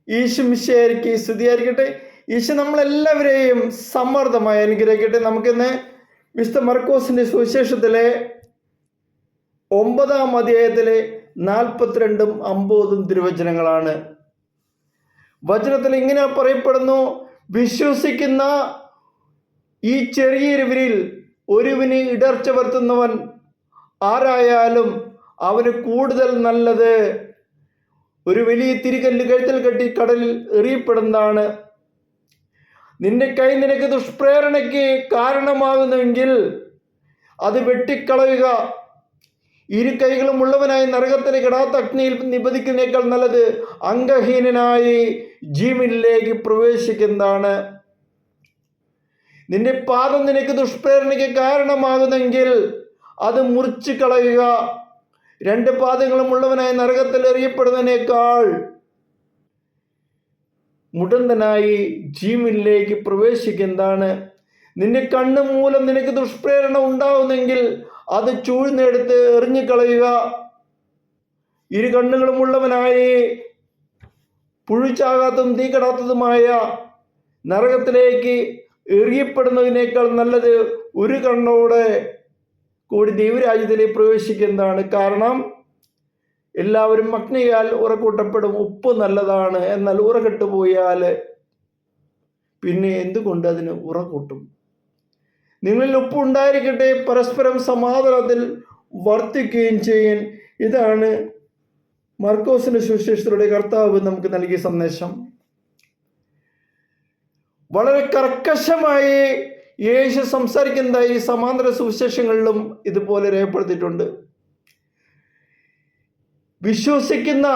ഈശോ മിശിഹായ്ക്ക് സ്തുതിയായിരിക്കട്ടെ. ഈശോ നമ്മളെല്ലാവരെയും സമ്മർദ്ദമായി അനുഗ്രഹിക്കട്ടെ. നമുക്കിന്ന് വിശുദ്ധ മർക്കോസിന്റെ സുവിശേഷത്തിലെ 9-ാം അധ്യായത്തിലെ 42-ഉം 50-ഉം തിരുവചനങ്ങളാണ്. വചനത്തിൽ ഇങ്ങനെ പറയപ്പെടുന്നു: വിശ്വസിക്കുന്ന ഈ ചെറിയൊരുവരിൽ ഒരുവന് ഇടർച്ച വരുത്തുന്നവൻ ആരായാലും അവന് കൂടുതൽ നല്ലത് ഒരു വലിയ തിരികല്ല് കഴുത്തിൽ കെട്ടി കടലിൽ എറിയപ്പെടുന്നതാണ്. നിന്റെ കൈ നിനക്ക് ദുഷ്പ്രേരണയ്ക്ക് കാരണമാകുന്നുവെങ്കിൽ അത് വെട്ടിക്കളയുക. ഇരു കൈകളും ഉള്ളവനായി നരകത്തിലെ കിടാത്ത അഗ്നിയിൽ നിബദിക്കുന്നതിനേക്കാൾ നല്ലത് അംഗഹീനനായി ജീവനിലേക്ക് പ്രവേശിക്കുന്നതാണ്. നിന്റെ പാദം നിനക്ക് ദുഷ്പ്രേരണയ്ക്ക് കാരണമാകുന്നെങ്കിൽ അത് മുറിച്ചു കളയുക. 2 പാദങ്ങളും ഉള്ളവനായി നരകത്തിൽ എറിയപ്പെടുന്നതിനേക്കാൾ മുടന്തനായി ജീവനിലേക്ക് പ്രവേശിക്കുന്നതാണ്. നിന്റെ കണ്ണ് മൂലം നിനക്ക് ദുഷ്പ്രേരണ ഉണ്ടാവുന്നെങ്കിൽ അത് ചൂഴ്ന്നെടുത്ത് എറിഞ്ഞു കളയുക. 2 കണ്ണുകളും ഉള്ളവനായി പുഴുച്ചാകാത്തതും തീ കെടാത്തതുമായ നരകത്തിലേക്ക് എറിയപ്പെടുന്നതിനേക്കാൾ നല്ലത് ഒരു കണ്ണോടെ കൂടി ദൈവരാജ്യത്തിലേക്ക് പ്രവേശിക്കുന്നതാണ്. കാരണം എല്ലാവരും അഗ്നിയാൽ ഉറക്കൂട്ടപ്പെടും. ഉപ്പ് നല്ലതാണ്, എന്നാൽ ഉറകെട്ടുപോയാൽ പിന്നെ എന്തുകൊണ്ട് അതിന് ഉറകൂട്ടും? നിങ്ങളിൽ ഉപ്പ് ഉണ്ടായിരിക്കട്ടെ, പരസ്പരം സമാധാനത്തിൽ വർത്തിക്കുകയും ചെയ്യൻ. ഇതാണ് മർക്കോസിന്റെ സുവിശേഷത്തിലൂടെ കർത്താവ് നമുക്ക് നൽകിയ സന്ദേശം. വളരെ കർക്കശമായി യേശു സംസാരിക്കുന്നതായി സമാന്തര സുവിശേഷങ്ങളിലും ഇതുപോലെ രേഖപ്പെടുത്തിയിട്ടുണ്ട്. വിശ്വസിക്കുന്ന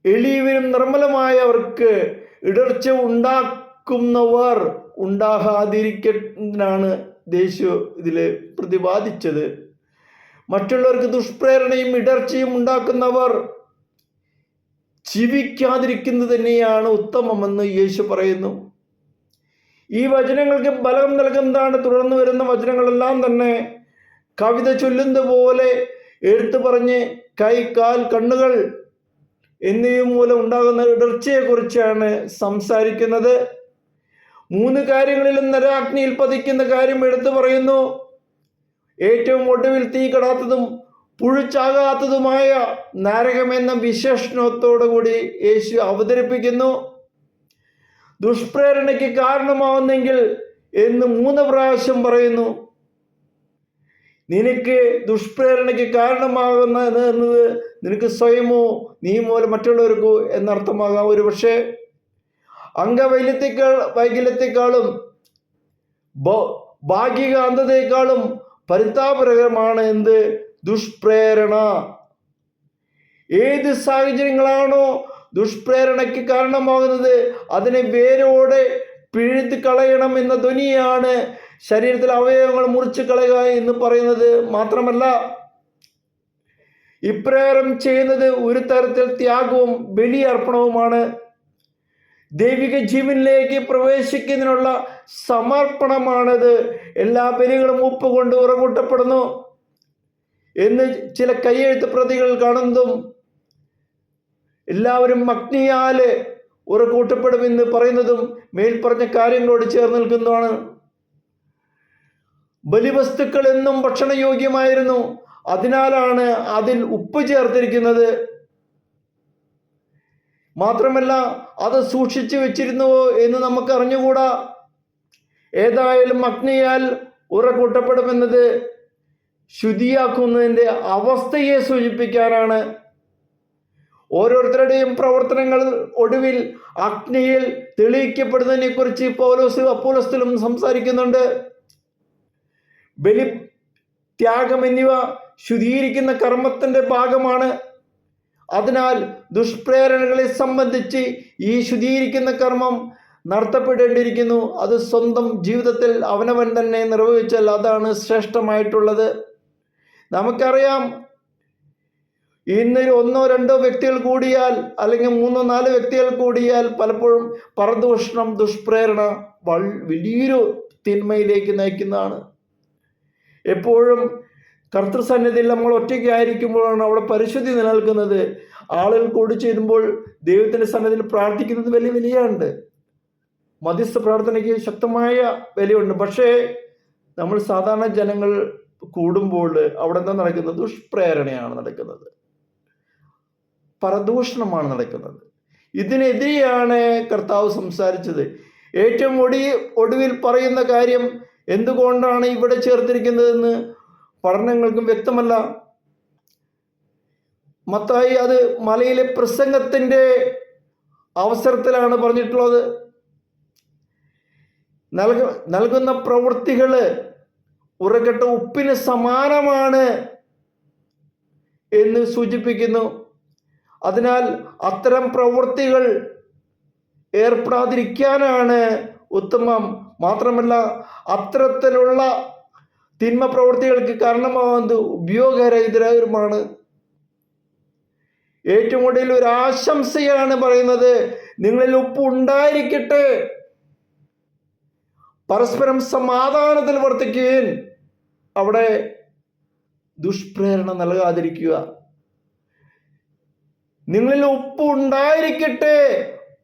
എളിയവരും നിർമ്മലമായവർക്ക് ഇടർച്ച ഉണ്ടാക്കുന്നവർ ഉണ്ടാകാതിരിക്കുന്നതിനാണ് യേശു ഇതിൽ പ്രതിപാദിച്ചത്. മറ്റുള്ളവർക്ക് ദുഷ്പ്രേരണയും ഇടർച്ചയും ഉണ്ടാക്കുന്നവർ ജീവിക്കാതിരിക്കുന്നത് തന്നെയാണ് ഉത്തമമെന്ന് യേശു പറയുന്നു. ഈ വചനങ്ങൾക്ക് ബലം നൽകുന്നതാണ് തുടർന്ന് വരുന്ന വചനങ്ങളെല്ലാം തന്നെ കവിത ചൊല്ലുന്നത് പോലെ എടുത്തു പറഞ്ഞ് കൈ, കാൽ, കണ്ണുകൾ എന്നിവ മൂലം ഉണ്ടാകുന്ന ഇടർച്ചയെക്കുറിച്ചാണ് സംസാരിക്കുന്നത്. 3 കാര്യങ്ങളിലും നരാഗ്നിയിൽ പതിക്കുന്ന കാര്യം എടുത്തു പറയുന്നു. ഏറ്റവും ഒടുവിൽ തീ കെടാത്തതും പുഴുച്ചാകാത്തതുമായ നരകമെന്ന വിശേഷണത്തോടു കൂടി യേശു അവതരിപ്പിക്കുന്നു. ദുഷ്പ്രേരണയ്ക്ക് കാരണമാവുന്നെങ്കിൽ എന്ന് 3 പ്രാവശ്യം പറയുന്നു. നിനക്ക് ദുഷ്പ്രേരണയ്ക്ക് കാരണമാകുന്നത് എന്നത് നിനക്ക് സ്വയമോ നീ മൂലം മറ്റുള്ളവർക്കോ എന്നർത്ഥമാകാം. ഒരു പക്ഷേ വൈകല്യത്തെക്കാളും ഭാഗിക അന്ധതയെക്കാളും പരിതാപകരമാണ് എന്ത്? ദുഷ്പ്രേരണ. ഏത് സാഹചര്യങ്ങളാണോ ദുഷ്പ്രേരണയ്ക്ക് കാരണമാകുന്നത് അതിനെ വേരോടെ പിഴുത് കളയണം എന്ന ധ്വനിയാണ് ശരീരത്തിലെ അവയവങ്ങൾ മുറിച്ച് കളയുക എന്ന് പറയുന്നത്. മാത്രമല്ല, ഇപ്രകാരം ചെയ്യുന്നത് ഒരു തരത്തിൽ ത്യാഗവും ബലിയർപ്പണവുമാണ്. ദൈവിക ജീവനിലേക്ക് പ്രവേശിക്കുന്നതിനുള്ള സമർപ്പണമാണത്. എല്ലാ ബലികളും ഉപ്പ് കൊണ്ട് ഉറകൂട്ടപ്പെടുന്നു എന്ന് ചില കയ്യെഴുത്ത് പ്രതികൾ കാണുന്നതും എല്ലാവരും അഗ്നിയാല് ഉറകൂട്ടപ്പെടുമെന്ന് പറയുന്നതും മേൽപ്പറഞ്ഞ കാര്യങ്ങളോട് ചേർന്ന് നിൽക്കുന്നതാണ്. ബലിവസ്തുക്കൾ എന്നും ഭക്ഷണയോഗ്യമായിരുന്നു. അതിനാലാണ് അതിൽ ഉപ്പ് ചേർത്തിരിക്കുന്നത്. മാത്രമല്ല, അത് സൂക്ഷിച്ചു വെച്ചിരുന്നുവോ എന്ന് നമുക്ക് അറിഞ്ഞുകൂടാ. ഏതായാലും അഗ്നിയാൽ ഉറകൂട്ടപ്പെടുമെന്നത് ശുദ്ധിയാക്കുന്നതിൻ്റെ അവസ്ഥയെ സൂചിപ്പിക്കാനാണ്. ഓരോരുത്തരുടെയും പ്രവർത്തനങ്ങൾ ഒടുവിൽ അഗ്നിയിൽ തെളിയിക്കപ്പെടുന്നതിനെ കുറിച്ച് പൗലോസ് അപ്പോസ്തലനും സംസാരിക്കുന്നുണ്ട്. ബലി, ത്യാഗം എന്നിവ ശുദ്ധീകരിക്കുന്ന കർമ്മത്തിന്റെ ഭാഗമാണ്. അതിനാൽ ദുഷ്പ്രേരണകളെ സംബന്ധിച്ച് ഈ ശുദ്ധീകരിക്കുന്ന കർമ്മം നടത്തപ്പെടേണ്ടിയിരിക്കുന്നു. അത് സ്വന്തം ജീവിതത്തിൽ അവനവൻ തന്നെ നിർവഹിച്ചാൽ അതാണ് ശ്രേഷ്ഠമായിട്ടുള്ളത്. നമുക്കറിയാം, ഇന്ന് 1-2 വ്യക്തികൾ കൂടിയാൽ അല്ലെങ്കിൽ 3-4 വ്യക്തികൾ കൂടിയാൽ പലപ്പോഴും പരദൂഷണം, ദുഷ്പ്രേരണ വലിയൊരു തിന്മയിലേക്ക് നയിക്കുന്നതാണ്. എപ്പോഴും കർത്തൃസന്നിധിയിൽ നമ്മൾ ഒറ്റയ്ക്കായിരിക്കുമ്പോഴാണ് അവിടെ പരിശുദ്ധി നിലനിൽക്കുന്നത്. ആളുകൾ കൂടി ചേരുമ്പോൾ ദൈവത്തിൻ്റെ സന്നിധിയിൽ പ്രാർത്ഥിക്കുന്നത് വലിയ വിലയുണ്ട്. മധ്യസ്ഥ പ്രാർത്ഥനയ്ക്ക് ശക്തമായ വിലയുണ്ട്. പക്ഷേ നമ്മൾ സാധാരണ ജനങ്ങൾ കൂടുമ്പോൾ അവിടെ എന്താ നടക്കുന്നത്? ദുഷ്പ്രേരണയാണ് നടക്കുന്നത്, പരദൂഷണമാണ് നടക്കുന്നത്. ഇതിനെതിരെയാണ് കർത്താവ് സംസാരിച്ചത്. ഏറ്റവും ഒടുവിൽ പറയുന്ന കാര്യം എന്തുകൊണ്ടാണ് ഇവിടെ ചേർത്തിരിക്കുന്നതെന്ന് പഠനങ്ങൾക്കും വ്യക്തമല്ല. മത്തായി അത് മലയിലെ പ്രസംഗത്തിൻ്റെ അവസരത്തിലാണ് പറഞ്ഞിട്ടുള്ളത്. നൽകുന്ന പ്രവൃത്തികൾ ഉറക്കട്ട ഉപ്പിന് സമാനമാണ് എന്ന് സൂചിപ്പിക്കുന്നു. അതിനാൽ അത്തരം പ്രവൃത്തികൾ ഏർപ്പെടാതിരിക്കാനാണ് ഉത്തമം. മാത്രമല്ല, അത്തരത്തിലുള്ള തിന്മ പ്രവൃത്തികൾക്ക് കാരണമാകുന്നത് ഉപയോഗരഹിതരുമാണ്. ഏറ്റവും കൂടുതൽ ഒരു ആശംസയാണ് പറയുന്നത്, നിങ്ങളിൽ ഉപ്പ് ഉണ്ടായിരിക്കട്ടെ, പരസ്പരം സമാധാനത്തിൽ വർത്തിക്കുകയും അവിടെ ദുഷ്പ്രേരണ നൽകാതിരിക്കുക. നിങ്ങളിൽ ഉപ്പ് ഉണ്ടായിരിക്കട്ടെ,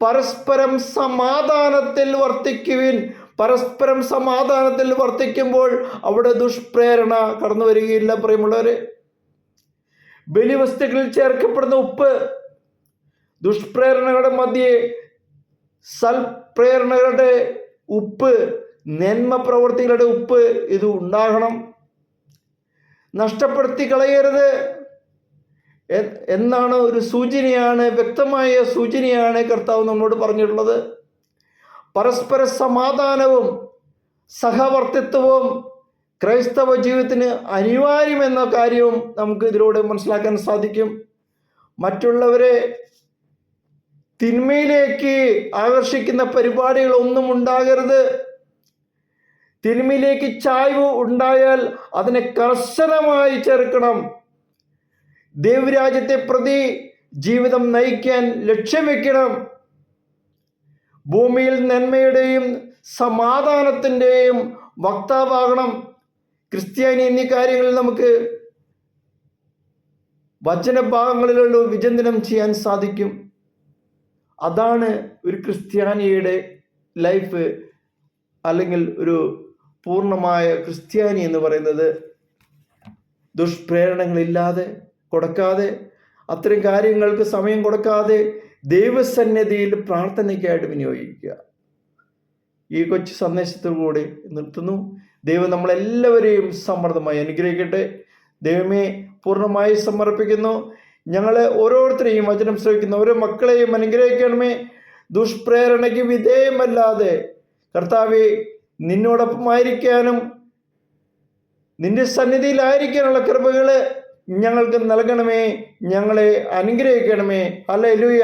പരസ്പരം സമാധാനത്തിൽ വർത്തിക്കുവിൻ. പരസ്പരം സമാധാനത്തിൽ വർത്തിക്കുമ്പോൾ അവിടെ ദുഷ്പ്രേരണ കടന്നു വരികയില്ല. പ്രിയമുള്ളവരെ, ബലിവസ്തുക്കളിൽ ചേർക്കപ്പെടുന്ന ഉപ്പ് ദുഷ്പ്രേരണകളുടെ മധ്യേ സൽപ്രേരണകളുടെ ഉപ്പ്, നന്മ പ്രവൃത്തികളുടെ ഉപ്പ് ഇത് ഉണ്ടാകണം. നഷ്ടപ്പെടുത്തി കളയരുത് എന്നാണ് ഒരു സൂചനയാണ്, വ്യക്തമായ സൂചനയാണ് കർത്താവ് നമ്മോട് പറഞ്ഞിട്ടുള്ളത്. പരസ്പര സമാധാനവും സഹവർത്തിത്വവും ക്രൈസ്തവ ജീവിതത്തിന് അനിവാര്യമെന്ന കാര്യവും നമുക്ക് ഇതിലൂടെ മനസ്സിലാക്കാൻ സാധിക്കും. മറ്റുള്ളവരെ തിന്മയിലേക്ക് ആകർഷിക്കുന്ന പരിപാടികളൊന്നും ഉണ്ടാകരുത്. തിന്മയിലേക്ക് ചായ്വ് ഉണ്ടായാൽ അതിനെ കർശനമായി ചെറുക്കണം. ദൈവരാജ്യത്തെ പ്രതി ജീവിതം നയിക്കാൻ ലക്ഷ്യം വെക്കണം. ഭൂമിയിൽ നന്മയുടെയും സമാധാനത്തിൻ്റെയും വക്താവാകണം. ക്രിസ്ത്യാനി എന്നീ കാര്യങ്ങളിൽ നമുക്ക് വചനഭാഗങ്ങളിലുള്ള വിചിന്തനം ചെയ്യാൻ സാധിക്കും. അതാണ് ഒരു ക്രിസ്ത്യാനിയുടെ ലൈഫ്, അല്ലെങ്കിൽ ഒരു പൂർണ്ണമായ ക്രിസ്ത്യാനി എന്ന് പറയുന്നത്. ദുഷ്പ്രേരണകളില്ലാതെ കൊടുക്കാതെ, അത്തരം കാര്യങ്ങൾക്ക് സമയം കൊടുക്കാതെ ദൈവസന്നിധിയിൽ പ്രാർത്ഥനയ്ക്കായിട്ട് വിനിയോഗിക്കുക. ഈ കൊച്ചു സന്ദേശത്തോടുകൂടി നിർത്തുന്നു. ദൈവം നമ്മളെല്ലാവരെയും സമൃദ്ധമായി അനുഗ്രഹിക്കട്ടെ. ദൈവമേ, പൂർണ്ണമായി സമർപ്പിക്കുന്നു. ഞങ്ങളെ ഓരോരുത്തരെയും വചനം ശ്രവിക്കുന്ന ഓരോ മക്കളെയും അനുഗ്രഹിക്കണമേ. ദുഷ്പ്രേരണയ്ക്ക് വിധേയമല്ലാതെ കർത്താവേ, നിന്നോടൊപ്പമായിരിക്കാനും നിന്റെ സന്നിധിയിലായിരിക്കാനുള്ള കൃപകൾ ഞങ്ങൾക്ക് നൽകണമേ. ഞങ്ങളെ അനുഗ്രഹിക്കണമേ. ഹല്ലേലൂയ.